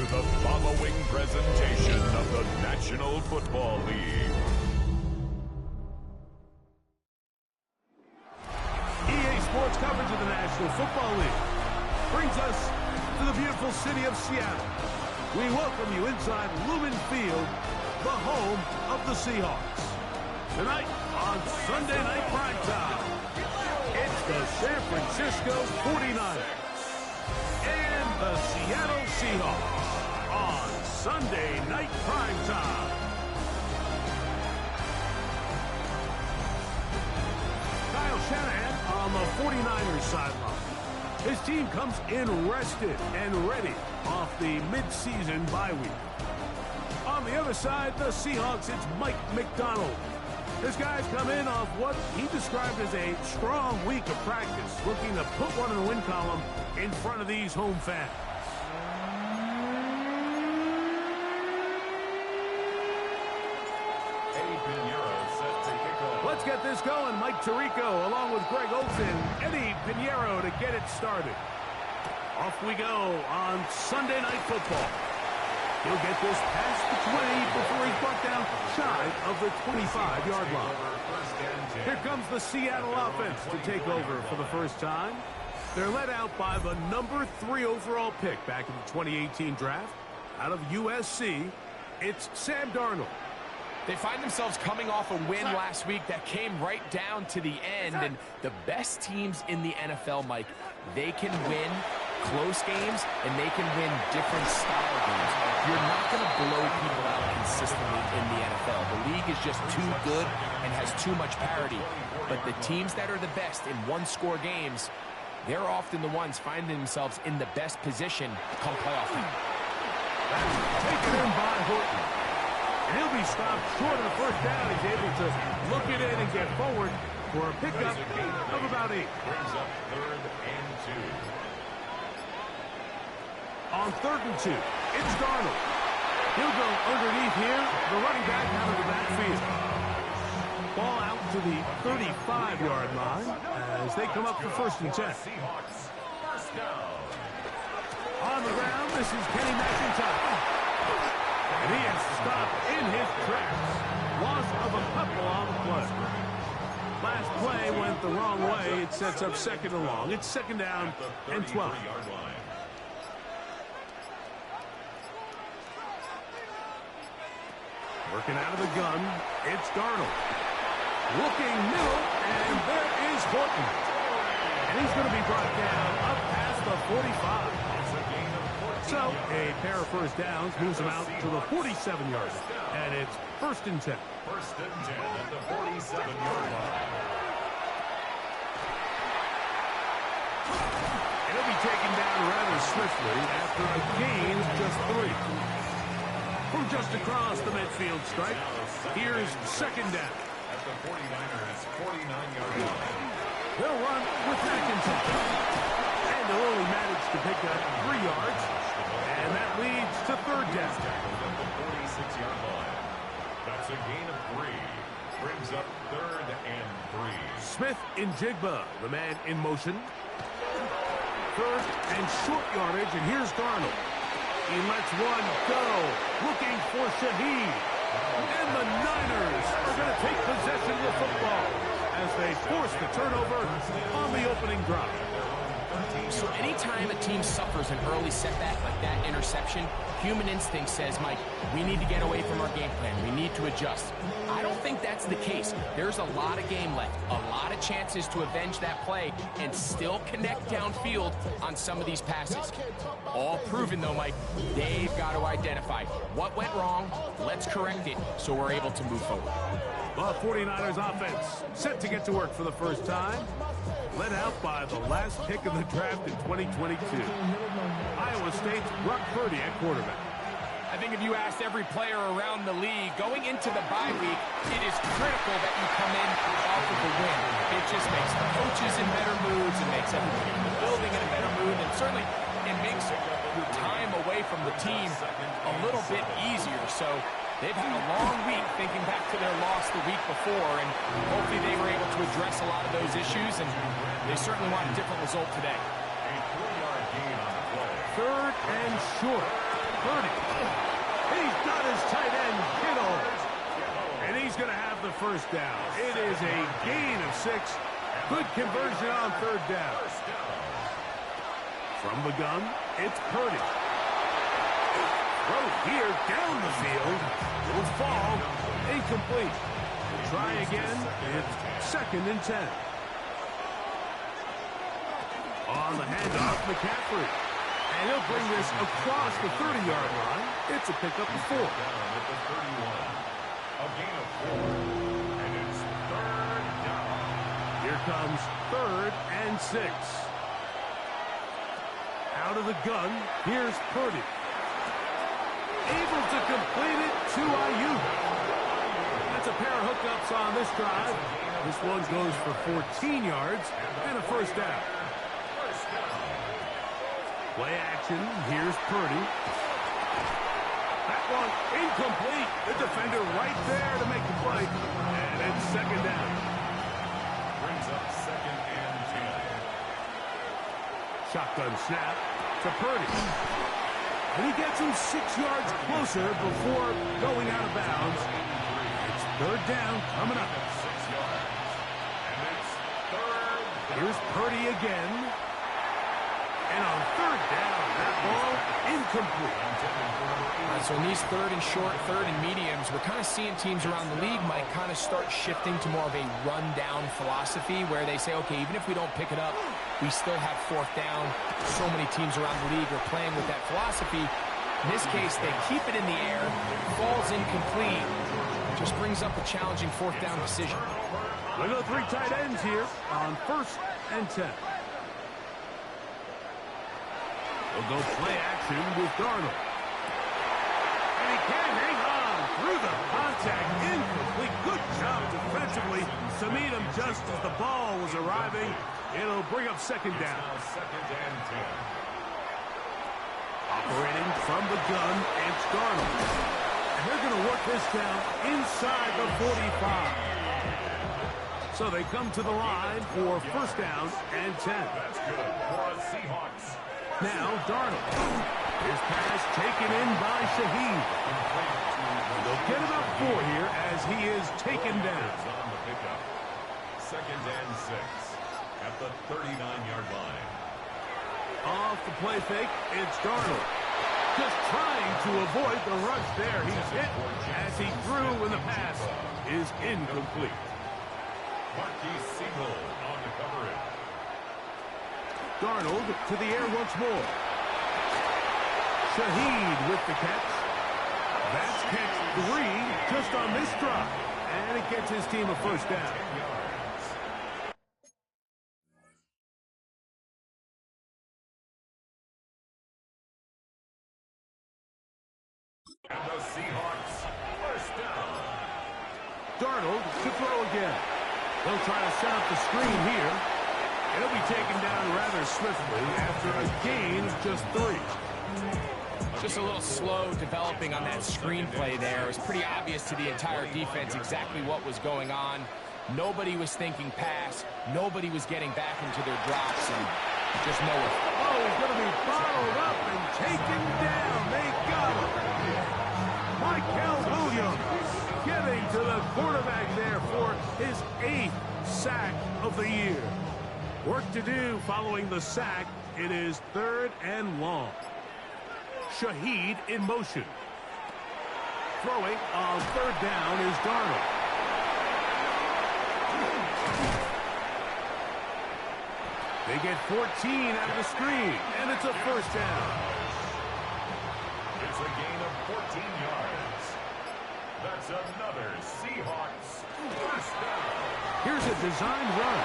the following presentation of the National Football League. EA Sports coverage of the National Football League brings us to the beautiful city of Seattle. We welcome you inside Lumen Field, the home of the Seahawks. Tonight on Sunday Night Primetime, it's the San Francisco 49ers and the Seattle Seahawks on Sunday Night Primetime. Kyle Shanahan on the 49ers sideline. His team comes in rested and ready off the mid-season bye week. On the other side, the Seahawks, it's Mike McDonald. This guy's come in off what he described as a strong week of practice, looking to put one in the win column in front of these home fans. Let's get this going. Mike Tirico along with Greg Olsen, Eddie Pinheiro to get it started. Off we go on Sunday Night Football. He'll get this past the 20 before he's brought down shy of the 25-yard line. Here comes the Seattle offense to take over for the first time. They're led out by the number 3 overall pick back in the 2018 draft. Out of USC, it's Sam Darnold. They find themselves coming off a win last week that came right down to the end. And the best teams in the NFL, Mike, they can win close games and they can win different style games. You're not going to blow people out consistently in the NFL. The league is just too good and has too much parity. But the teams that are the best in one-score games, they're often the ones finding themselves in the best position come playoff time. Taken in by Horton. And he'll be stopped short of the first down. He's able to look it in and get forward for a pickup of about 8. Brings up 3rd and 2. On 3rd and 2, it's Darnold. He'll go underneath here, the running back out of the backfield. Ball out to the 35-yard line as they come up for 1st and 10. On the ground, this is Kenny McIntyre. And he is stopped in his tracks. Loss of a couple on the play. Last play went the wrong way. It sets up 2nd and long. It's 2nd down and 12. Working out of the gun, it's Darnold. Looking middle, and there is Horton. And he's going to be brought down up past the 45. So, a pair of first downs moves him out to the 47-yard line. And it's 1st and 10. 1st and 10 at the 47-yard line. And he'll be taken down rather swiftly after a gain of just 3. From just across the midfield stripe, here's 2nd down. At the 49ers 49-yard line. They'll run with McIntyre. And they'll only manage to pick up 3 yards. And that leads to 3rd down. At the 46-yard line. That's a gain of 3. Brings up 3rd and 3. Smith in Jigba, the man in motion. 3rd and short yardage, and here's Darnold. He lets one go, looking for Shaheed. And the Niners are going to take possession of the football as they force the turnover on the opening drive. So anytime a team suffers an early setback like that interception, human instinct says, Mike, we need to get away from our game plan. We need to adjust. I don't think that's the case. There's a lot of game left, a lot of chances to avenge that play and still connect downfield on some of these passes. All proven, though, Mike, they've got to identify what went wrong, let's correct it so we're able to move forward. The 49ers offense set to get to work for the first time. Led out by the last pick of the draft in 2022. Iowa State's Brock Purdy at quarterback. I think if you asked every player around the league, going into the bye week, it is critical that you come in off of the win. It just makes the coaches in better moods. It makes everybody in the building in a better mood. And certainly, it makes your time away from the team a little bit easier. So they've had a long week thinking back to their loss the week before. And hopefully they were able to address a lot of those issues. And they certainly want a different result today. A 3-yard gain on the play. 3rd and short. Purdy. He's got his tight end, Kittle. And he's going to have the first down. It is a gain of 6. Good conversion on third down. From the gun, it's Purdy. Throw here down the field. It'll fall. Incomplete. Try again. It's 2nd and 10. On the handoff, McCaffrey. And he'll bring this across the 30-yard line. It's a pickup of 4. Down at the 31. A gain of 4. And it's 3rd down. Here comes 3rd and 6. Out of the gun, here's Purdy. Able to complete it to Ayuk. That's a pair of hookups on this drive. This one goes for 14 yards and a first down. Play action. Here's Purdy. That one incomplete. The defender right there to make the play. And it's 2nd down. Brings up 2nd and 10. Shotgun snap to Purdy. And he gets him 6 yards closer before going out of bounds. It's 3rd down coming up. 6 yards. And it's 3rd down. Here's Purdy again. And on 3rd down, that ball incomplete. All right, so in these 3rd and short, 3rd and mediums, we're kind of seeing teams around the league might kind of start shifting to more of a run-down philosophy where they say, okay, even if we don't pick it up, we still have 4th down. So many teams around the league are playing with that philosophy. In this case, they keep it in the air, falls incomplete, just brings up a challenging 4th down decision. Look at the 3 tight ends here on 1st and 10. They'll go play action with Darnold. And he can't hang on through the contact. Incomplete. Good job defensively to meet him just as the ball was arriving. It'll bring up 2nd down. Now 2nd and 10. Operating from the gun, it's Darnold. And they're going to work this down inside the 45. So they come to the line for 1st down and 10. That's good for the Seahawks. Now Darnold. His pass taken in by Shaheed. They'll get about 4 here as he is taken down. On the pickup. 2nd and 6 at the 39-yard line. Off the play fake, it's Darnold. Just trying to avoid the rush there. He's hit as he threw when the pass is incomplete. Marquis Siegel on the coverage. Darnold to the air once more. Shaheed with the catch. That's catch 3 just on this drive. And it gets his team a 1st down. 10 yards. And the Seahawks 1st down. Darnold to throw again. They'll try to set up the screen here. He'll be taken down rather swiftly after a gain of just 3. Just a little slow developing on that screenplay there. It was pretty obvious to the entire defense exactly what was going on. Nobody was thinking pass. Nobody was getting back into their drops, and just nowhere. Oh, he's going to be bottled up and taken down. They got him. Michael Williams getting to the quarterback there for his 8th sack of the year. Work to do following the sack. It is 3rd and long. Shaheed in motion. Throwing on 3rd down is Darnold. They get 14 out of the screen, and it's a 1st down. It's a gain of 14 yards. That's another Seahawks 1st down. Here's a designed run.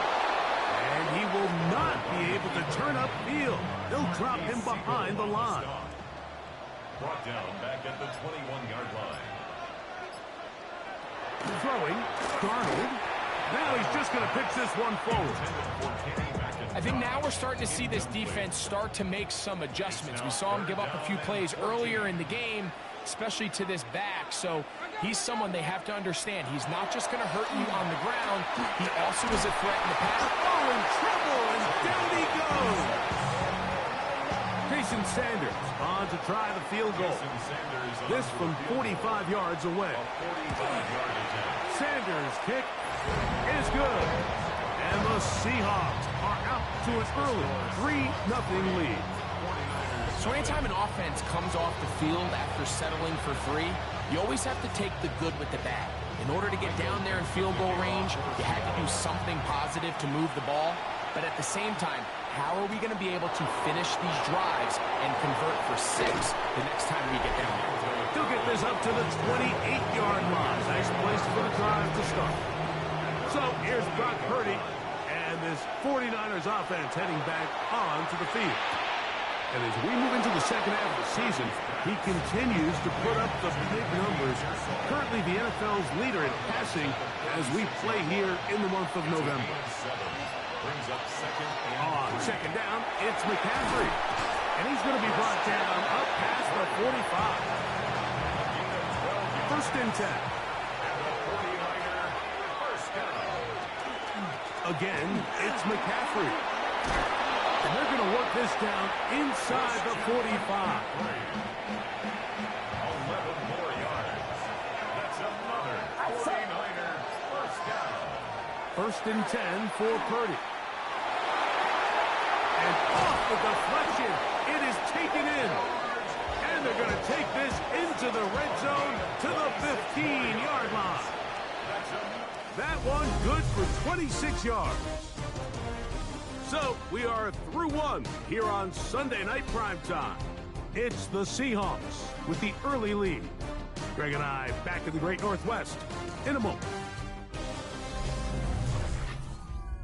And he will not be able to turn upfield. They'll drop him behind the line. Brought down back at the 21-yard line. Throwing, Darnold. Now he's just going to pitch this one forward. I think now we're starting to see this defense start to make some adjustments. We saw him give up a few plays earlier in the game, especially to this back. So he's someone they have to understand. He's not just going to hurt you on the ground. He also is a threat in the pass. Oh, in trouble, and down he goes. Jason Sanders on to try the field goal. This from 45 yards away. Sanders' kick is good. And the Seahawks are out to an early 3-0 lead. So anytime an offense comes off the field after settling for 3, you always have to take the good with the bad. In order to get down there in field goal range, you had to do something positive to move the ball. But at the same time, how are we going to be able to finish these drives and convert for 6 the next time we get down there? He'll get this up to the 28-yard line. Nice place for the drive to start. So here's Brock Purdy and this 49ers offense heading back onto the field. And as we move into the second half of the season, he continues to put up the big numbers. Currently the NFL's leader in passing as we play here in the month of November. On second down, it's McCaffrey. And he's going to be brought down up past the 45. First and 10. Again, it's McCaffrey. And they're going to work this down inside the 45. 11 more yards. That's another 49er first down. First and 10 for Purdy. And off the deflection, it is taken in. And they're going to take this into the red zone to the 15-yard line. That one good for 26 yards. So we are through one here on Sunday Night Primetime. It's the Seahawks with the early lead. Greg and I back in the Great Northwest in a moment.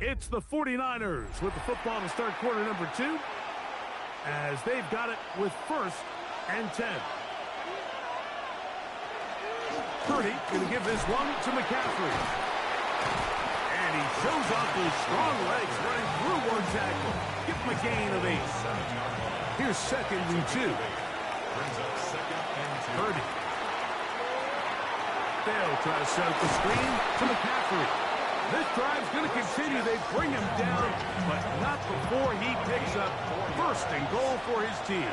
It's the 49ers with the football to start quarter number 2 as they've got it with first and 10. Purdy going to give this one to McCaffrey. And he shows off those strong legs running through one tackle. Give him a gain of 8. Here's second and 2. Purdy. They'll try to set up the screen to McCaffrey. This drive's going to continue. They bring him down, but not before he picks up first and goal for his team.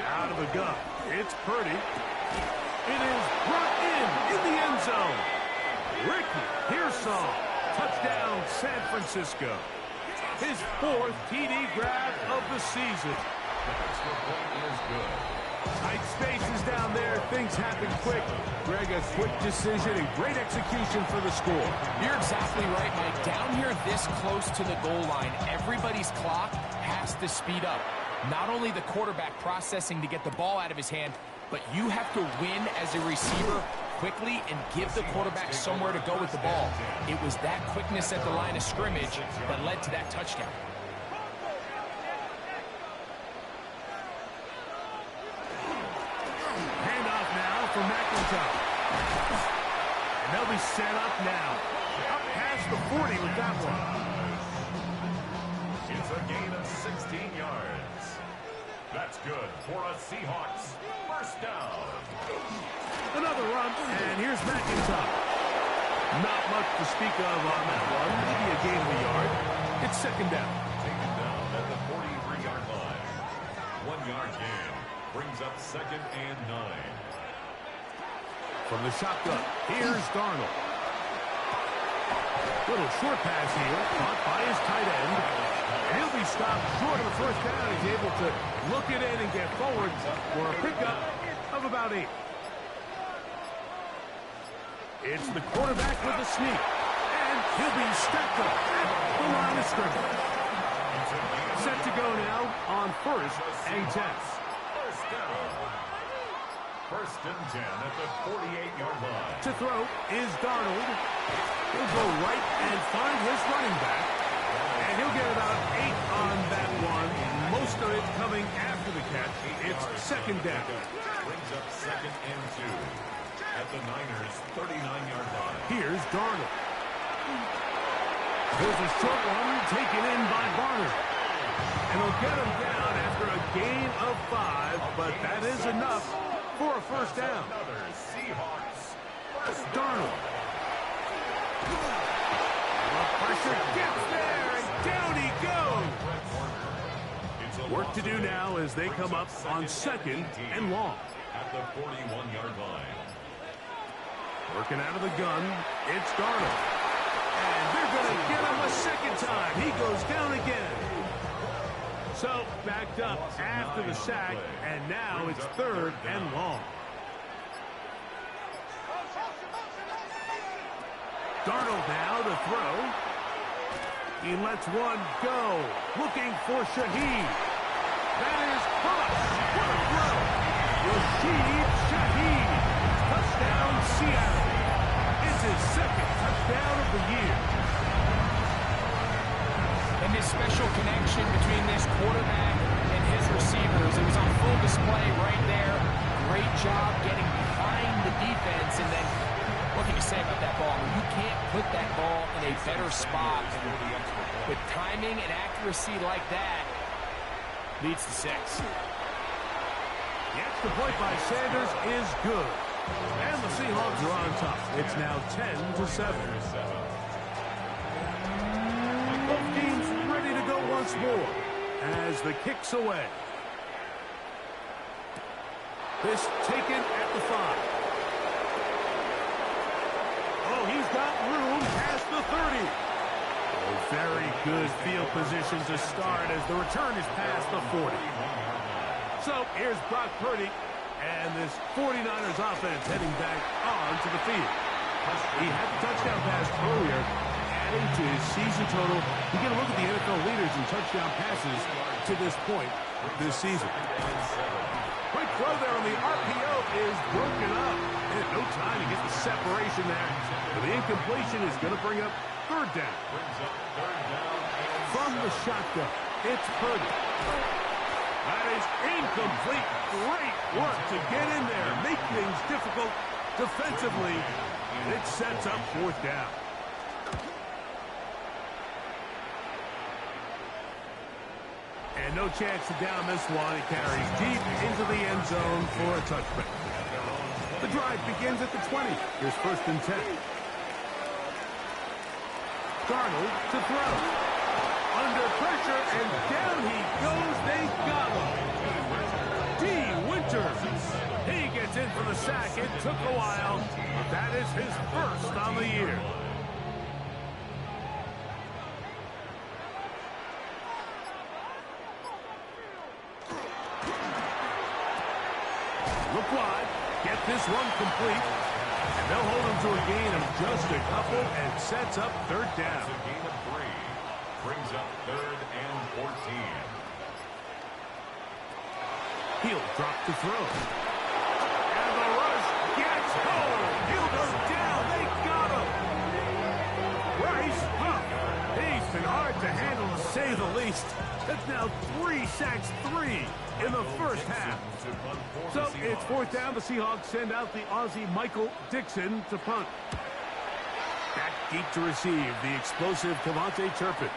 Out of the gun, it's Purdy. It is brought in the end zone. Ricky Pearsall, touchdown San Francisco. His 4th TD grab of the season. Tight spaces down there. Things happen quick. Greg, a quick decision and great execution for the score. You're exactly right, Mike. Down here this close to the goal line, everybody's clock has to speed up. Not only the quarterback processing to get the ball out of his hand, but you have to win as a receiver quickly and give the quarterback somewhere to go with the ball. It was that quickness at the line of scrimmage that led to that touchdown. Handoff now for McIntyre. And they'll be set up now. Up past the 40 with that one. It's a gain of 16 yards. That's good for a Seahawks first down. Another run, and here's McIntyre. Not much to speak of on that one. Maybe a gain of a yard. It's second down. Taken down at the 43-yard line. 1-yard gain brings up second and 9. From the shotgun, here's Darnold. Little short pass here, caught by his tight end. And he'll be stopped short of the first down. He's able to look it in and get forward for a pickup of about 8. It's the quarterback with a sneak. And he'll be stepped up at the line of scrimmage. Set to go now on first and 10. First down. First and 10 at the 48-yard line. To throw is Darnold. He'll go right and find his running back. And he'll get about 8 on that one. Most of it coming after the catch. It's second down. Brings up second and 2 at the Niners' 39-yard line. Here's Darnold. Here's a short one taken in by Barner. And he'll get him down after a gain of 5, but that is enough for a first down. Another Seahawks first Darnold. The pressure gets there, and down he goes. It's a Work to do now as they come up on 2nd and long. At the 41-yard line. Working out of the gun, it's Darnold. And they're going to get him a second time. He goes down again. So, backed up after the sack, and now it's 3rd and long. Darnold now to throw. He lets one go. Looking for Shaheed. That is Hush. What a throw. Rashid Shaheed. Touchdown, Seattle. It's his 2nd touchdown of the year. And this special connection between this quarterback and his receivers, it was on full display right there. Great job getting behind the defense, and then what can you say about that ball? I mean, you can't put that ball in a better spot. With timing and accuracy like that, leads to 6. The extra point by Sanders is good. And the Seahawks are on top. It's now 10-7. Both teams ready to go once more as the kick's away. This taken at the 5. Oh, he's got room past the 30. Oh, very good field position to start as the return is past the 40. So here's Brock Purdy and this 49ers offense heading back onto the field. He had the touchdown pass earlier, adding to his season total. You get a look at the NFL leaders in touchdown passes to this point this season. Quick throw there on the RPO is broken up. And no time to get the separation there. But the incompletion is going to bring up 3rd down. From the shotgun, it's Purdy. That is incomplete. Great work to get in there. Make things difficult defensively. And it sets up 4th down. And no chance to down this one. He carries deep into the end zone for a touchback. The drive begins at the 20. Here's 1st and 10. Darnold to throw. Under pressure, and down he goes. They got him. D. Winters. He gets in for the sack. It took a while, but that is his 1st on the year. Look wide. Get this one complete. And they'll hold him to a gain of just a couple and sets up 3rd down. It's a gain of 3. Brings up 3rd and 14. He'll drop to throw. And the rush gets home. He'll go down. They got him. Bryce Huff. He's been hard to handle, to say the least. That's now 3 sacks, 3 in the 1st half. So it's 4th down. The Seahawks send out the Aussie Michael Dixon to punt. Back deep to receive the explosive Cavante Turpin.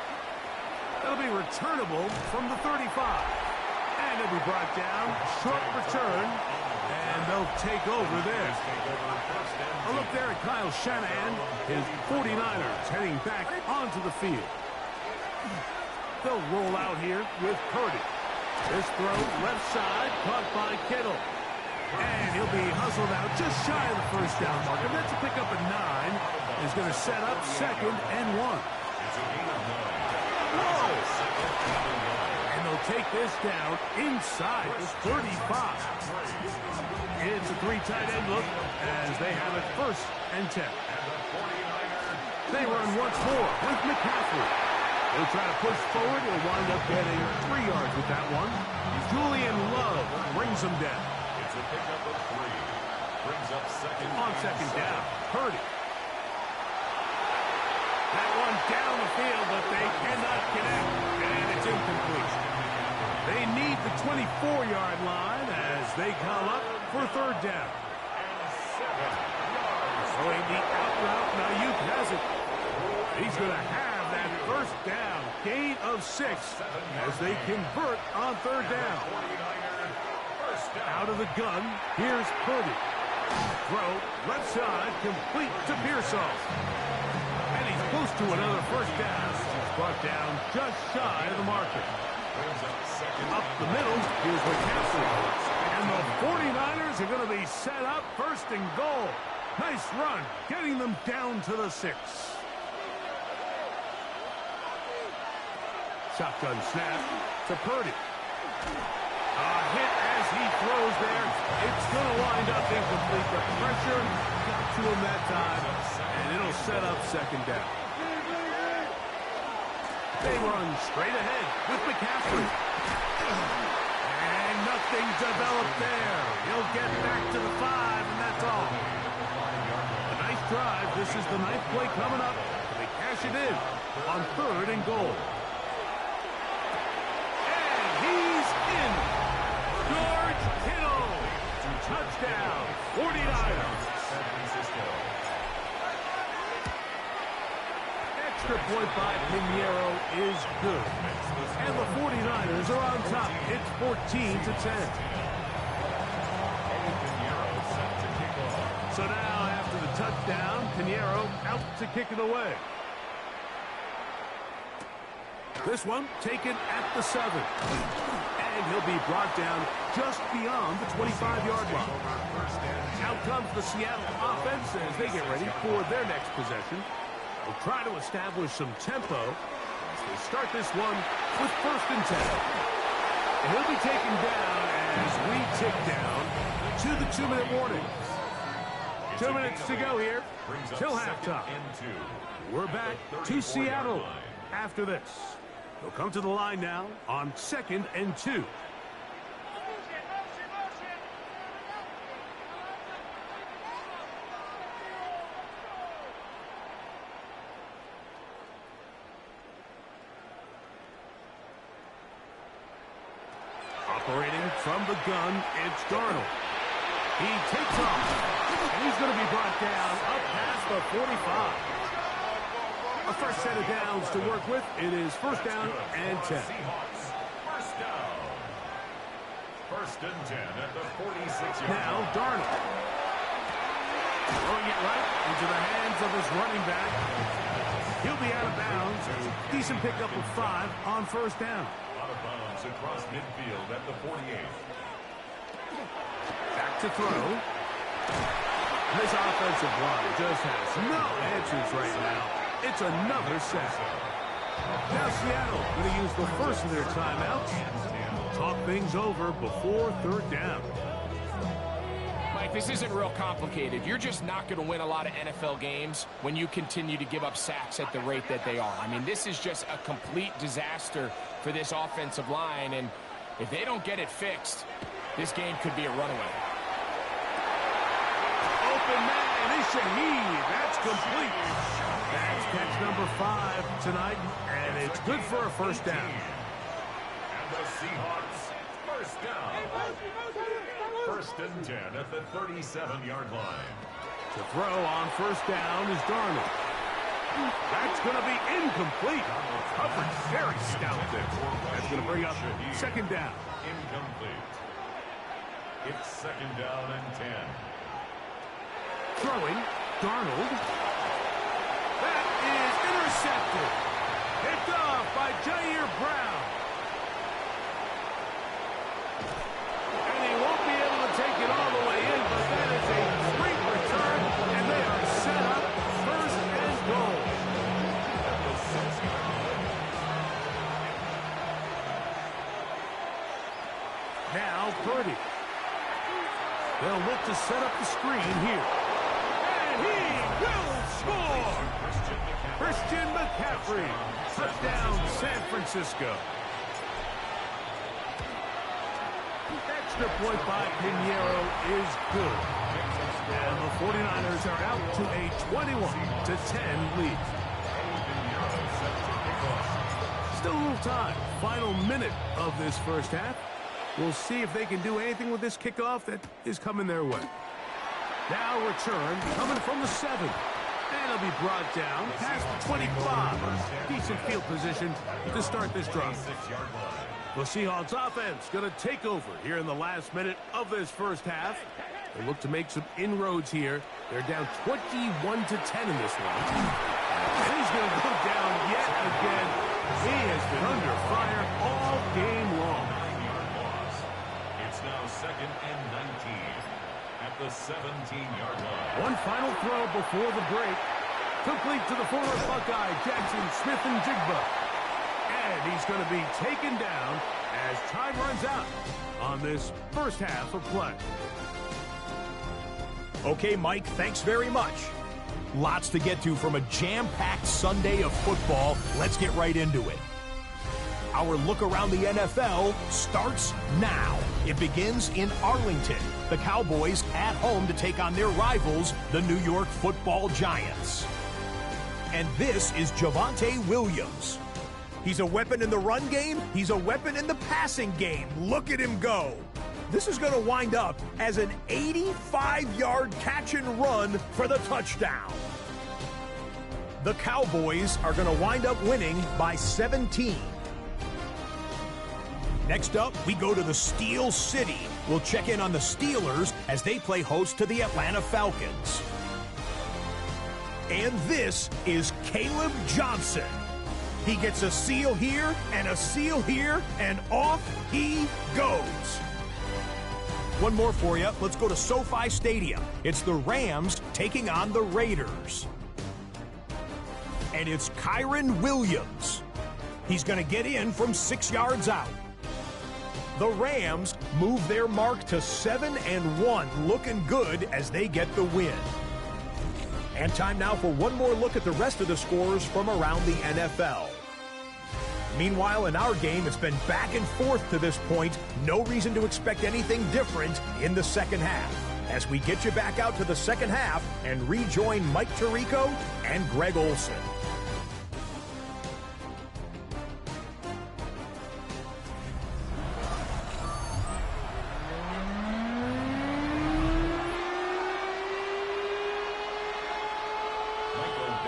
That'll be returnable from the 35. And it'll be brought down. Short return. And they'll take over there. A look there at Kyle Shanahan. His 49ers heading back onto the field. They'll roll out here with Purdy. This throw left side caught by Kittle. And he'll be hustled out just shy of the 1st down mark. And that's a pickup at 9. Is going to set up 2nd and 1. Whoa! And they'll take this down inside the 35. It's a 3 tight end look as they have it 1st and 10. They run once more with McCaffrey. He'll try to push forward. He'll wind up getting 3 yards with that one. Julian Love brings him down. It's a pickup of 3. Brings up 2nd. On 2nd down, Purdy. That one down the field, but they cannot connect. And it's incomplete. They need the 24-yard line as they come up for 3rd down. Throwing the out route. Ayuk has it. He's going to have that 1st down. Gain of 6 as they convert on 3rd down. Out of the gun, here's Purdy. Throw, left side, complete to Pearsall. And he's close to another 1st down. He's brought down just shy of the marker. Up the middle, here's McCaffrey. And the 49ers are going to be set up first and goal. Nice run, getting them down to the 6. Shotgun snap to Purdy. A hit as he throws there. It's going to wind up incomplete. The pressure got to him that time, and it'll set up second down. They run straight ahead with McCaffrey. And nothing developed there. He'll get back to the 5, and that's all. A nice drive. This is the 9th play coming up. They cash it in on 3rd and goal. And he's in. George Kittle. Touchdown. 49ers. Extra point by Pinheiro is good. And the 49ers are on top. It's 14-10. So now, after the touchdown, Pinheiro out to kick it away. This one taken at the 7. And he'll be brought down just beyond the 25-yard line. Out comes the Seattle offense as they get ready for their next possession. They'll try to establish some tempo as they start this one with 1st and 10. And he'll be taken down as we tick down to the 2-minute warning. 2 minutes to go here till halftime. We're back to Seattle after this. They'll come to the line now on 2nd and 2. Operating from the gun, it's Darnold. He takes off, and he's going to be brought down up past the 45. A fresh set of downs to work with. It is 1st down and 10. Seahawks, 1st down. 1st and 10 at the 46-yard line. Now Darnold. Throwing it right into the hands of his running back. He'll be out of bounds. Decent pickup of 5 on 1st down. Out of bounds across midfield at the 48. Back to throw. This offensive line just has no answers right now. It's another sack. Now Seattle going to use the first of their timeouts. Talk things over before 3rd down. Mike, this isn't real complicated. You're just not going to win a lot of NFL games when you continue to give up sacks at the rate that they are. I mean, this is just a complete disaster for this offensive line, and if they don't get it fixed, this game could be a runaway. Open man is Shaheed. That's complete. That's catch number 5 tonight, and it's good for a 1st down. And the Seahawks, 1st down. 1st and 10 at the 37-yard line. To throw on 1st down is Darnold. That's going to be incomplete. Coverage very stout there. That's going to bring up 2nd down. Incomplete. It's 2nd down and 10. Throwing, Darnold. That is intercepted. Picked off by Jair Brown. And he won't be able to take it all the way in, but that is a great return, and they are set up 1st and goal. Now Purdy. They'll look to set up the screen here. And he will score! Christian McCaffrey. Touchdown, San Francisco. Extra point by Pinheiro is good. And the 49ers are out to a 21-10 lead. Still a little time. Final minute of this 1st half. We'll see if they can do anything with this kickoff that is coming their way. Now return coming from the 7. And it'll be brought down past the 25. Decent field position to start this drive. The Seahawks offense going to take over here in the last minute of this 1st half. They look to make some inroads here. They're down 21-10 in this one. And he's going to go down yet again. He has been under fire all game before the break. Complete to the former Buckeye, Jackson Smith-Njigba. And he's going to be taken down as time runs out on this first half of play. Okay, Mike, thanks very much. Lots to get to from a jam-packed Sunday of football. Let's get right into it. Our look around the NFL starts now. It begins in Arlington. The Cowboys at home to take on their rivals, the New York Football Giants. And this is Javonte Williams. He's a weapon in the run game. He's a weapon in the passing game. Look at him go. This is going to wind up as an 85-yard catch and run for the touchdown. The Cowboys are going to wind up winning by 17. Next up, we go to the Steel City. We'll check in on the Steelers as they play host to the Atlanta Falcons. And this is Caleb Johnson. He gets a seal here and a seal here, and off he goes. One more for you. Let's go to SoFi Stadium. It's the Rams taking on the Raiders. And it's Kyren Williams. He's going to get in from 6 yards out. The Rams move their mark to 7-1, looking good as they get the win. And time now for one more look at the rest of the scores from around the NFL. Meanwhile, in our game, it's been back and forth to this point. No reason to expect anything different in the second half. As we get you back out to the second half and rejoin Mike Tirico and Greg Olsen.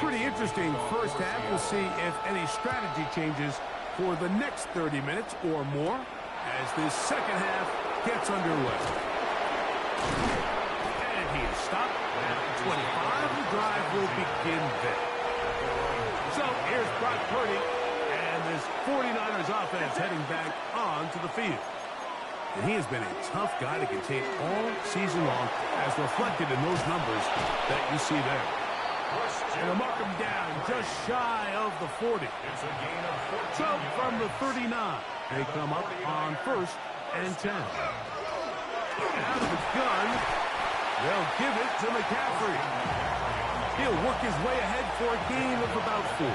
Pretty interesting first half. We'll see if any strategy changes for the next 30 minutes or more as this second half gets underway. And he is stopped at 25. The drive will begin there. So here's Brock Purdy and this 49ers offense heading back onto the field. And he has been a tough guy to contain all season long, as reflected in those numbers that you see there. And they'll mark him down just shy of the 40. So from the 39, they come up on 1st and 10. Out of the gun, they'll give it to McCaffrey. He'll work his way ahead for a gain of about 4.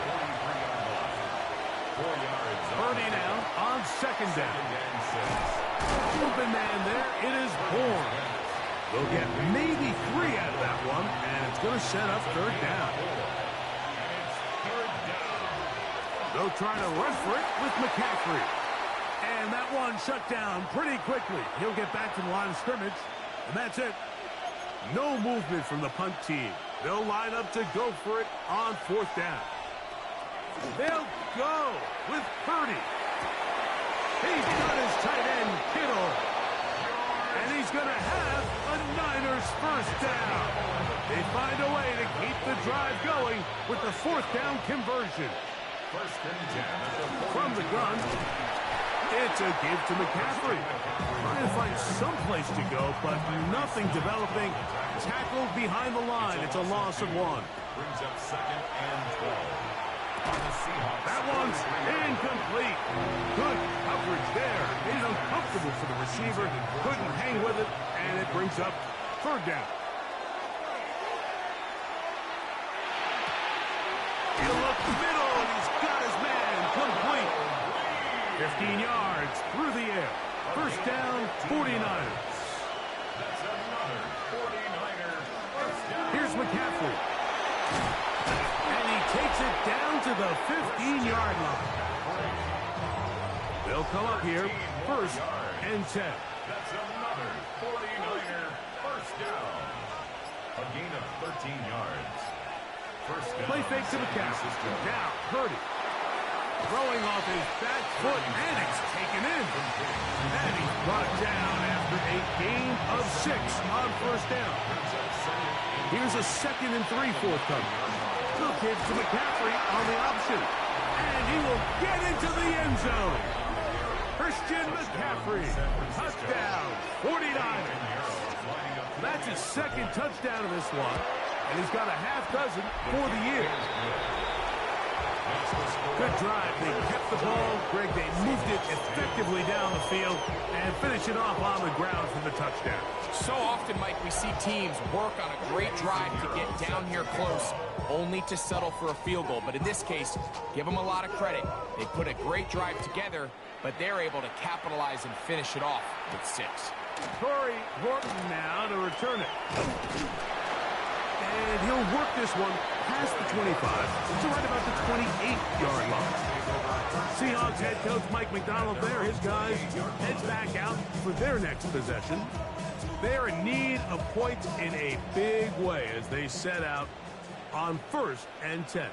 Purdy now on 2nd down. Open man there, it is Bourne. They'll get maybe 3 out of that one, and it's going to set up 3rd down. They'll try to run for it with McCaffrey. And that one shut down pretty quickly. He'll get back to the line of scrimmage, and that's it. No movement from the punt team. They'll line up to go for it on 4th down. They'll go with Purdy. He's got his tight end, Kittle. And he's going to have a Niners first down. They find a way to keep the drive going with the 4th down conversion. From the gun, it's a give to McCaffrey. Trying to find some place to go, but nothing developing. Tackled behind the line. It's a loss of 1. Brings up 2nd and 12. That one's incomplete. Good coverage there. Made it uncomfortable for the receiver. Couldn't hang with it, and it brings up 3rd down. He'll look middle, and he's got his man complete. 15 yards through the air. First down, 49ers. That's another 49er first down. Here's McCaffrey. And he takes it down to the 15-yard line. They'll come up here, 1st and 10. That's another 49er first down. A gain of 13 yards. First down. Play fake to McCaffrey. Now, Purdy. Throwing off his back foot, and it's taken in. And he's brought down after a gain of 6 on 1st down. Here's a 2nd and 3 forthcoming. Look, it's to McCaffrey on the option. And he will get into the end zone. Christian McCaffrey. Touchdown, 49ers. That's his 2nd touchdown of this one. And he's got a half dozen for the year. Good drive. They kept the ball. Greg, they moved it effectively down the field and finish it off on the ground for the touchdown. So often, Mike, we see teams work on a great drive to get down here close, only to settle for a field goal. But in this case, give them a lot of credit. They put a great drive together, but they're able to capitalize and finish it off with 6. Corey Horton now to return it. And he'll work this one past the 25 to right about the 28-yard line. Seahawks head coach Mike McDonald there. His guys head back out for their next possession. They're in need of points in a big way as they set out on 1st and 10.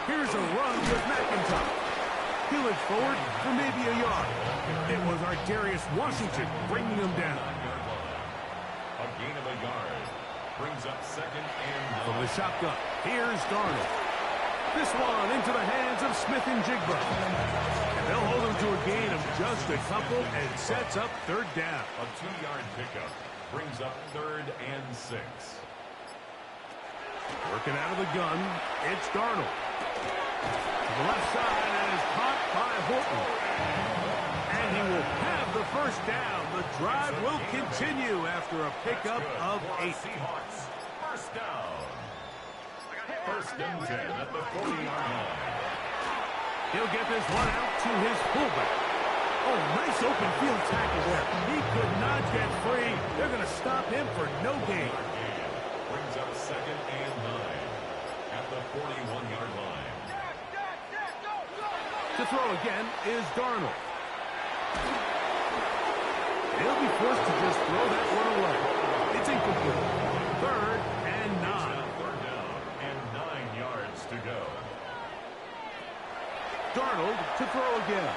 Here's a run with McIntyre. He looks forward for maybe a yard. It was Darius Washington bringing him down. A gain of a yard. Brings up 2nd and 9. From the shotgun, here's Darnold. This one into the hands of Smith and Jigba. And they'll hold him to a gain of just a couple and sets up 3rd down. A 2-yard pickup. Brings up 3rd and 6. Working out of the gun, it's Darnold. To the left side and is caught by Horton. And he will have the 1st down. The drive will continue after a pickup of 8. Seahawks. 1st down. 1st and 10 at the 40-yard line. He'll get this one out to his fullback. Oh, nice open field tackle there. He could not get free. They're going to stop him for no gain. Brings up 2nd and 9 at the 41-yard line. To throw again is Darnold. He'll be forced to just throw that one away. It's incomplete. 3rd and 9. 3rd down and 9 yards to go. Darnold to throw again.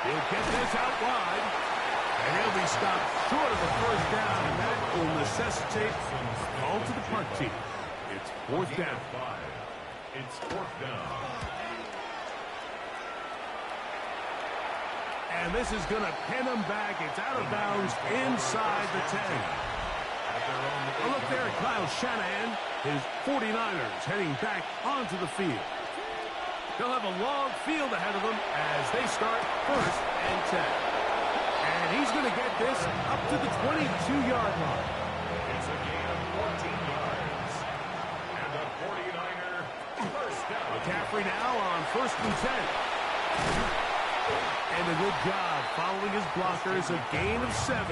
He'll get this out wide. And he'll be stopped short of the 1st down, and that will necessitate a call to the punt team. It's 4th down. 5. It's 4th down. And this is going to pin him back. It's out of bounds inside the 10. A look there at Kyle Shanahan. His 49ers heading back onto the field. They'll have a long field ahead of them as they start 1st and 10. And he's going to get this up to the 22-yard line. It's a gain of 14 yards. And the 49er 1st down. McCaffrey now on 1st and 10. And a good job following his blockers. A gain of 7.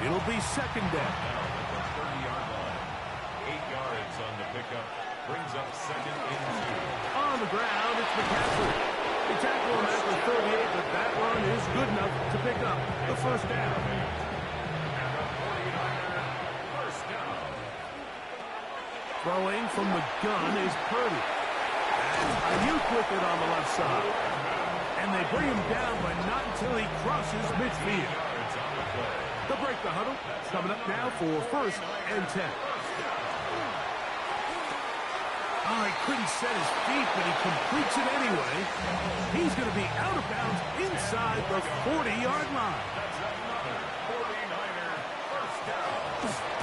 It'll be 2nd down. Now at the 30-yard line. 8 yards on the pickup. Brings up 2nd and 2. On the ground, it's McCaffrey. They tackle him at the 38, but that run is good enough to pick up the 1st down. And the 49er 1st down. Throwing from the gun is Purdy. And Ayuk with it on the left side. And they bring him down, but not until he crosses midfield. Yards on the play. They'll break the huddle. Coming up now for 1st and 10. Oh, he couldn't set his feet, but he completes it anyway. He's going to be out of bounds inside the 40-yard line. That's another 49er 1st down.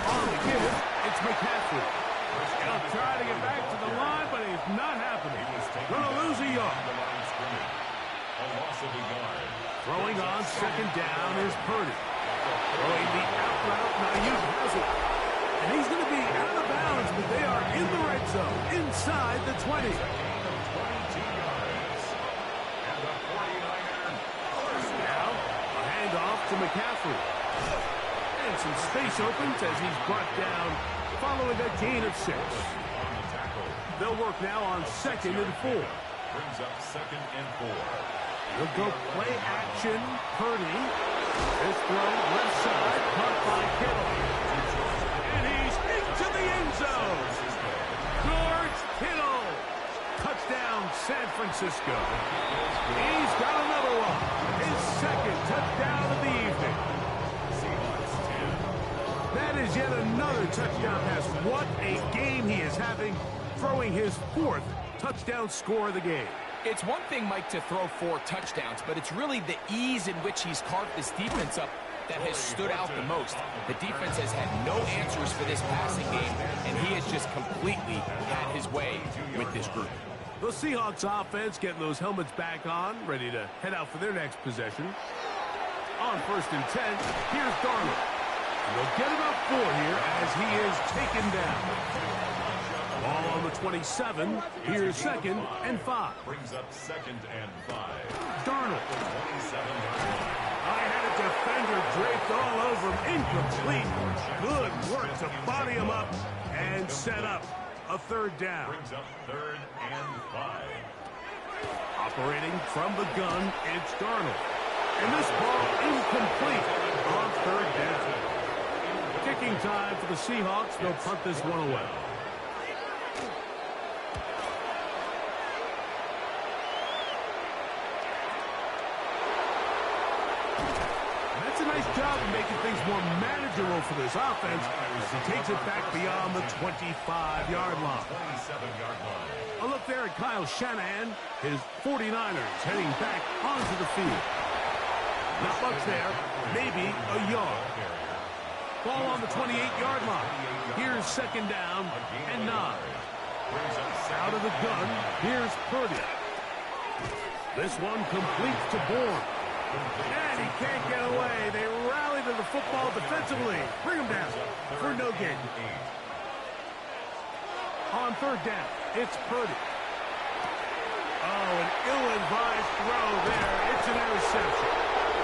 On the give, it's McCaffrey. He'll try to get back to the line, but it's not happening. Going to lose a yard. The line of scrimmage. A loss of a yard. Throwing on 2nd down is Purdy. Throwing the out route, now Ayuk has it. And he's going to be out of bounds, but they are in the red zone, inside the 20. A gain of 22 yards. And the 49er 1st down. Now, a handoff to McCaffrey. And some space opens as he's brought down following a gain of 6. On the tackle. They'll work now on 2nd and 4. Brings up 2nd and 4. He'll go play action, Purdy. This throw left side, caught by Kittle. And he's into the end zone. George Kittle. Touchdown, San Francisco. He's got another one. His 2nd touchdown of the evening. Seahawks 10. That is yet another touchdown pass. What a game he is having, throwing his 4th touchdown score of the game. It's one thing, Mike, to throw 4 touchdowns, but it's really the ease in which he's carved this defense up that has stood out the most. The defense has had no answers for this passing game, and he has just completely had his way with this group. The Seahawks offense getting those helmets back on, ready to head out for their next possession. On 1st and 10, here's Darnold. And they'll get about 4 here as he is taken down. Ball on the 27. Here's 2nd and 5. Brings up 2nd and 5. Darnold. 27-yard line. I had a defender draped all over him. Incomplete. Good work to body him up and set up a 3rd down. Brings up 3rd and 5. Operating from the gun, it's Darnold. And this ball incomplete on 3rd down. Kicking time for the Seahawks. They'll punt this one away. That's a nice job of making things more manageable for this offense as he takes it back beyond the 25-yard line. 27-yard line. A look there at Kyle Shanahan. His 49ers heading back onto the field. Not much there. Maybe a yard. Ball on the 28-yard line. Here's 2nd down and 9. Out of the gun. Here's Purdy. This one completes to Bourne. And he can't get away. They rally to the football defensively. Bring him down for no gain. On 3rd down, it's Purdy. Oh, an ill-advised throw there. It's an interception.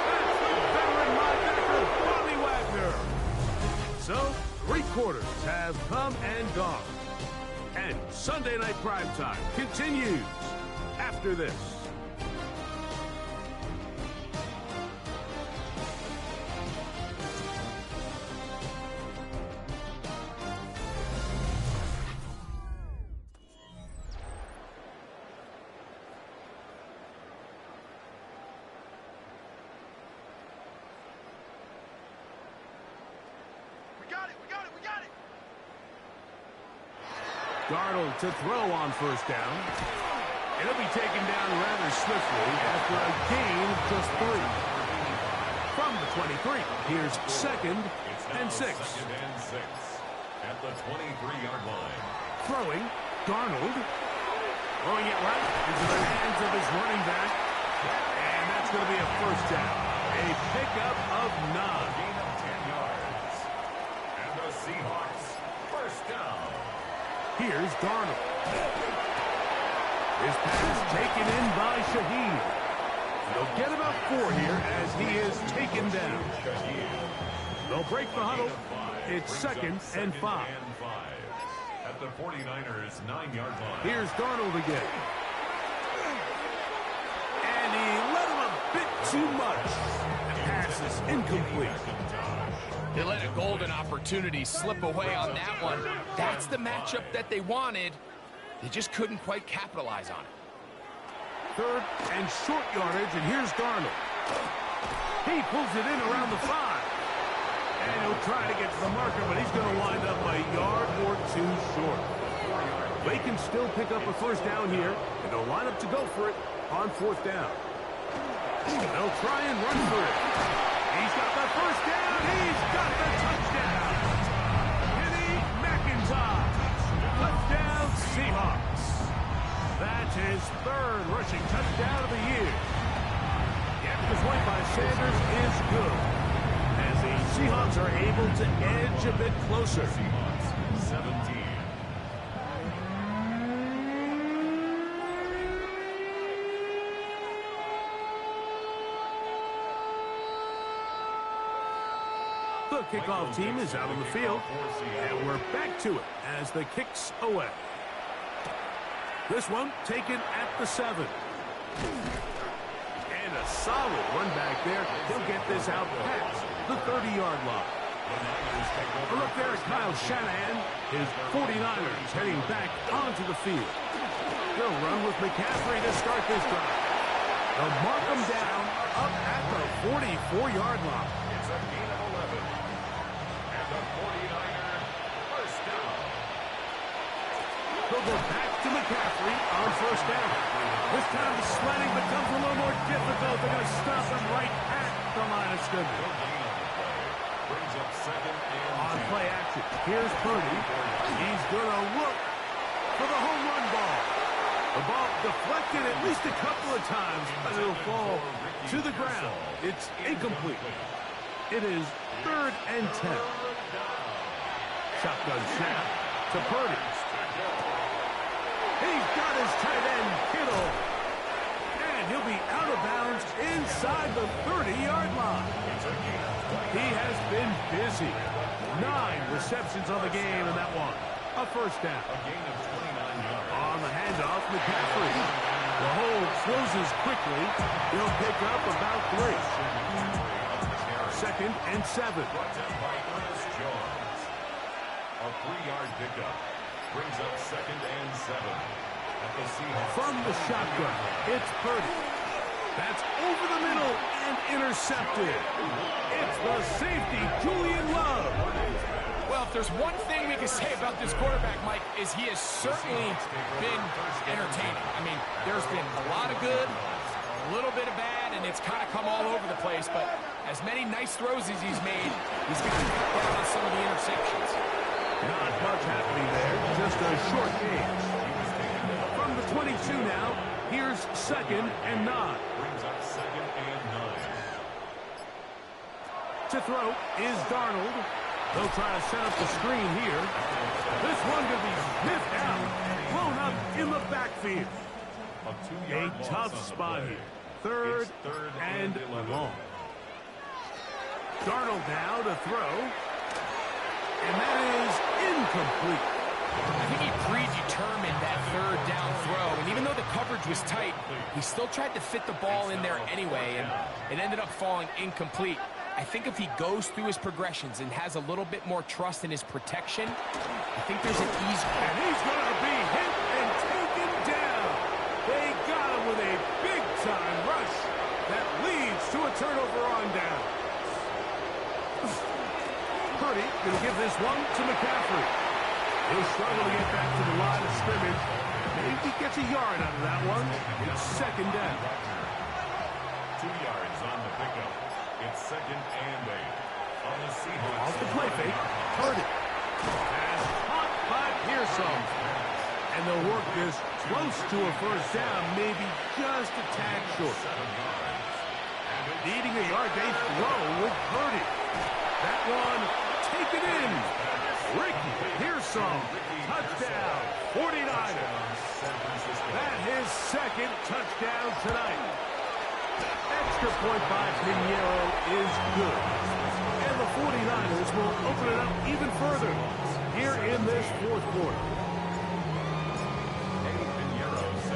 That's the veteran linebacker, Bobby Wagner. So, 3 quarters have come and gone. And Sunday Night Primetime continues after this. Darnold to throw on 1st down. He'll be taken down rather swiftly after a gain of just 3. From the 23, here's 2nd and 6. 2nd and 6 at the 23-yard line. Throwing, Darnold. Throwing it right into the hands of his running back. And that's going to be a 1st down. A pickup of 9. Gain of 10 yards. And the Seahawks 1st down. Here's Darnold. His pass taken in by Shaheed. They'll get about 4 here as he is taken down. They'll break the huddle. It's 2nd and 5. At the 49ers 9-yard line. Here's Darnold again. And he let him a bit too much. The pass is incomplete. They let a golden opportunity slip away on that one. That's the matchup that they wanted. They just couldn't quite capitalize on it. 3rd and short yardage, and here's Darnold. He pulls it in around the 5. And he'll try to get to the marker, but he's going to wind up a yard or 2 short. They can still pick up a 1st down here, and they'll line up to go for it on 4th down. They'll try and run for it. He's got the 1st down. He's got the touchdown. Kenny McIntosh. Touchdown Seahawks. That's his 3rd rushing touchdown of the year. The extra point by Sanders is good, as the Seahawks are able to edge a bit closer. Seahawks 17. The kickoff team is out on the field, and we're back to it as the kick's away. This one taken at the 7. And a solid run back there. He'll get this out past the 30-yard line. A look there at Kyle Shanahan. His 49ers heading back onto the field. They'll run with McCaffrey to start this drive. They'll mark him down up at the 44-yard line. It's a gain of 11. And the 49er 1st down. They'll go back to McCaffrey on 1st down. This time the sledding becomes a little more difficult. They're going to stop him right at the line of scrimmage. Brings up second and On 10. play action, here's Purdy. He's going to look for the home run ball. The ball deflected at least a couple of times, but it'll fall to the ground. It's incomplete. It is 3rd and 10. Shotgun snap to Purdy. He's got his tight end, Kittle. And he'll be out of bounds inside the 30-yard line. He has been busy. 9 receptions on the game in that one. A first down. A gain of 29 yards. On the handoff, McCaffrey. The hole closes quickly. He'll pick up about 3. 2nd and 7. Brought down by Ernest Jones. A 3-yard pickup. Brings up second and 7. At the Seahawks. From the shotgun, it's Purdy. That's over the middle and intercepted. It's the safety, Julian Love. Well, if there's one thing we can say about this quarterback, Mike, is he has certainly been entertaining. I mean, there's been a lot of good, a little bit of bad, and it's kind of come all over the place. But as many nice throws as he's made, he's got to cut down on some of the interceptions. Not much happening there, just a short game. From the 22 now, here's 2nd and 9. Brings up second and 9. To throw is Darnold. They'll try to set up the screen here. This one could be sniffed out, blown up in the backfield. A tough spot here. 3rd and long. Darnold now to throw. And that is incomplete. I think he predetermined that 3rd down throw, and even though the coverage was tight, he still tried to fit the ball in there anyway, and it ended up falling incomplete. I think if he goes through his progressions and has a little bit more trust in his protection, I think there's an ease. And he's going to be hit and taken down. They got him with a big-time rush that leads to a turnover on down. Purdy going to give this one to McCaffrey. He'll struggle to get back to the line of scrimmage. Maybe he gets a yard out of that one. It's 2nd down. 2 yards on the pickup. It's 2nd and 8. On the Seahawks. Off the play fake, Purdy. Pass caught by Pearson. And they'll work this close to a first down, maybe just a tad short. Needing a yard, they throw with Purdy. That one taken in. Ricky Pearson, touchdown, 49ers. That his 2nd touchdown tonight. Extra point by Pinheiro is good. And the 49ers will open it up even further here in this 4th quarter.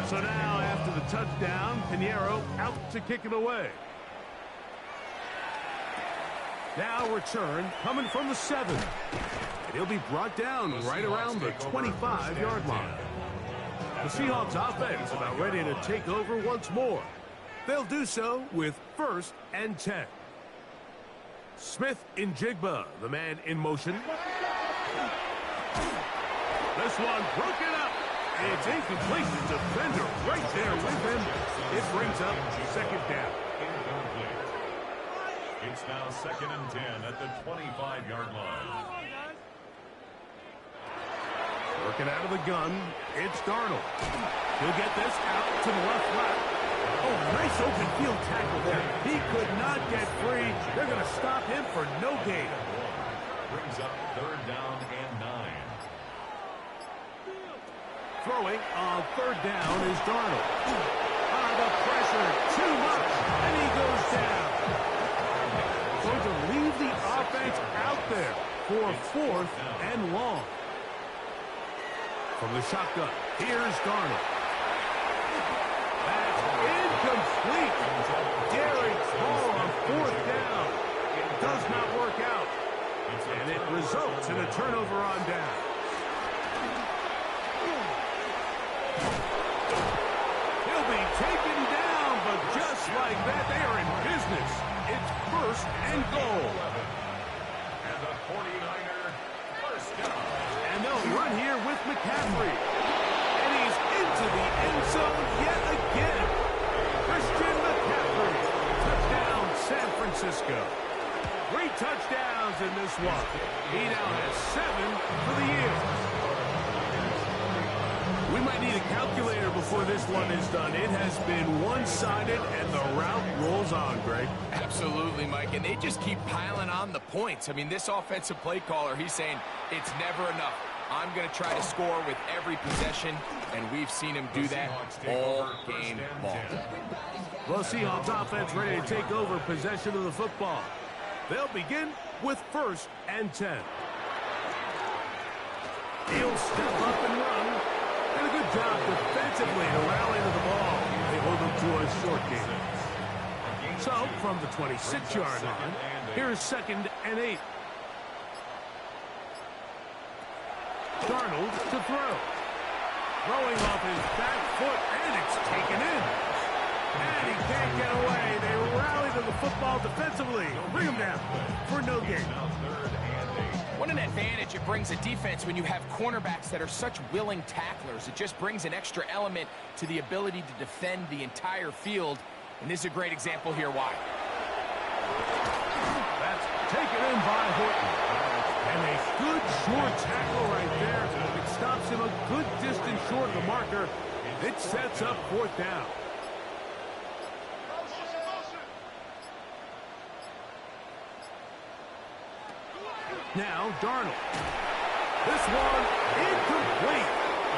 So now, after the touchdown, Pinheiro out to kick it away. Now return coming from the 7. And he'll be brought down right around the 25-yard line. The Seahawks offense about ready to take over once more. They'll do so with 1st and 10. Smith in Jigba, the man in motion. This one broken up. It's incomplete. The defender right there with him. It brings up 2nd down. It's now 2nd and 10 at the 25-yard line. Working out of the gun, it's Darnold. He'll get this out to the left flat. Oh, nice open field tackle there. He could not get free. They're going to stop him for no gain. Brings up 3rd down and 9. Throwing on 3rd down is Darnold. The pressure, too much, and he goes down. Going to leave the offense out there for 4th and long. From the shotgun, here's Darnold. That's incomplete. Derek Hall on 4th down. It does not work out. And it results in a turnover on down. He'll be taken down, but just like that, they are in business. It's 1st and goal. And the 49er first down. And they'll run here with McCaffrey. And he's into the end zone yet again. Christian McCaffrey. Touchdown, San Francisco. 3 touchdowns in this one. He now has 7 for the year. We might need a calculator before this one is done. It has been one-sided, and the route rolls on, Greg. Absolutely, Mike, and they just keep piling on the points. I mean, this offensive play caller, he's saying it's never enough. I'm going to try to score with every possession, and we've seen him do that all game long. Well, Seahawks offense ready to take over possession of the football. They'll begin with 1st and 10. He'll step up and run. And a good job defensively to rally to the ball. They hold him to a short game. So, from the 26-yard line, here's 2nd and 8. Darnold to throw. Throwing off his back foot, and it's taken in. And he can't get away. They rally to the football defensively. Bring him down for no gain. What an advantage it brings a defense when you have cornerbacks that are such willing tacklers. It just brings an extra element to the ability to defend the entire field. And this is a great example here why. That's taken in by Horton. And a good short tackle right there. It stops him a good distance short of the marker. It sets up 4th down. Now, Darnold. This one incomplete.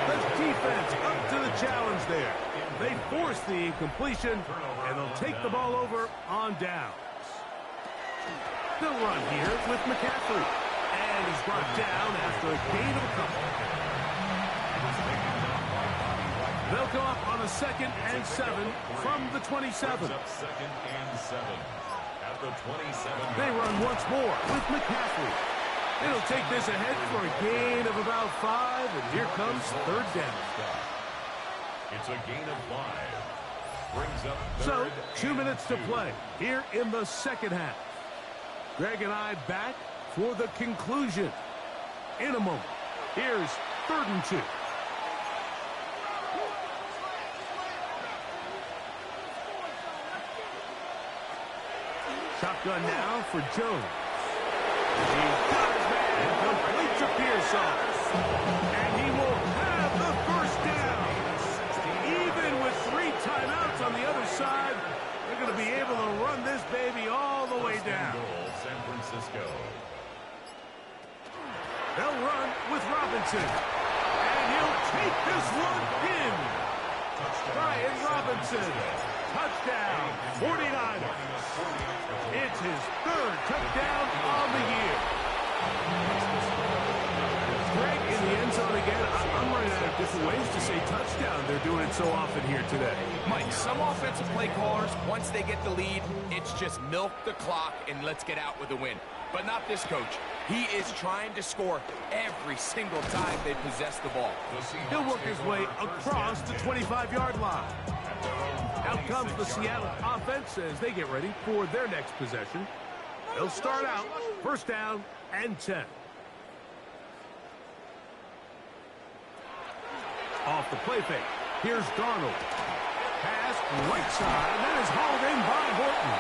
The defense up to the challenge there. They force the incompletion, and they'll take the ball over on downs. They'll run here with McCaffrey. And he's brought down after a gain of a couple. They'll go up on a 2nd and 7 from the 27. 2nd and 7 at the 27. They run once more with McCaffrey. It'll take this ahead for a gain of about 5, and here comes 3rd down. It's a gain of 5. Brings up 3rd. So, 2 minutes to play here in the 2nd half. Greg and I back for the conclusion in a moment. Here's 3rd and 2. Shotgun now for Jones. He's got his man, completes a Pearson. And he will have the 1st down. Even with 3 timeouts on the other side, they're going to be able to run this baby all the way down. San Francisco. They'll run with Robinson. And he'll take this one in. Brian Robinson. Touchdown, 49ers. It's his 3rd touchdown on the year. Greg in the end zone again. I'm running out of different ways to say touchdown. They're doing it so often here today. Mike, some offensive play callers, once they get the lead, it's just milk the clock and let's get out with a win. But not this coach. He is trying to score every single time they possess the ball. He'll work his way across the 25-yard line. Out comes the Seattle offense as they get ready for their next possession. They'll start out 1st down and 10. Off the play fake. Here's Darnold. Pass right side, and that is hauled in by Horton.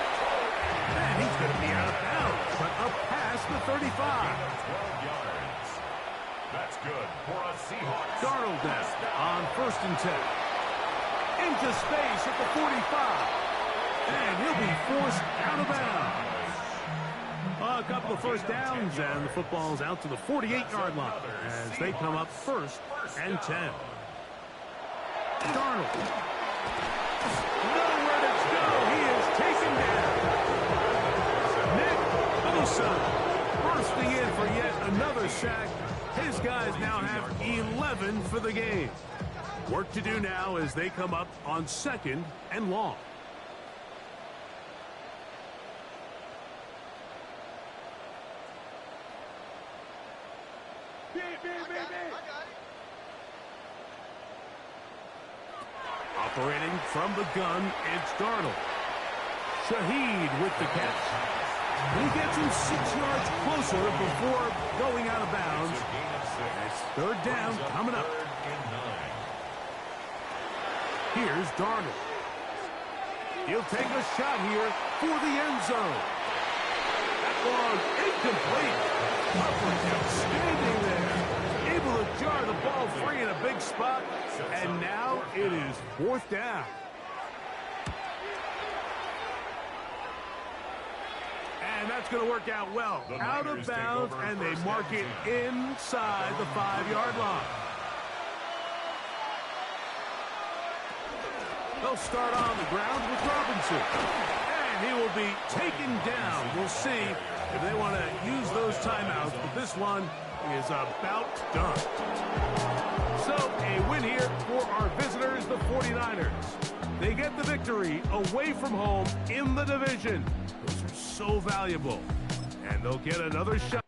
And he's going to be out of bounds, but up past the 35. 12 yards. That's good for a Seahawks. Darnold now on 1st and 10. Into space at the 45. And he'll be forced out of bounds. A couple of 1st downs, and the football's out to the 48-yard line as they come up 1st and 10. Darnold. Nowhere to go. He is taken down. Nick Bosa bursting in for yet another sack. His guys now have 11 for the game. Work to do now as they come up on 2nd and long. Operating from the gun, it's Darnold. Shaheed with the catch. He gets him 6 yards closer before going out of bounds. It's 3rd down coming up. Here's Darnold. He'll take a shot here for the end zone. At long, incomplete. Coverage outstanding there. Able to jar the ball free in a big spot. And now it is 4th down. And that's going to work out well. Out of bounds, and they mark it inside the 5-yard line. They'll start on the ground with Robinson. And he will be taken down. We'll see if they want to use those timeouts, but this one is about done. So, a win here for our visitors, the 49ers. They get the victory away from home in the division. Those are so valuable. And they'll get another shot.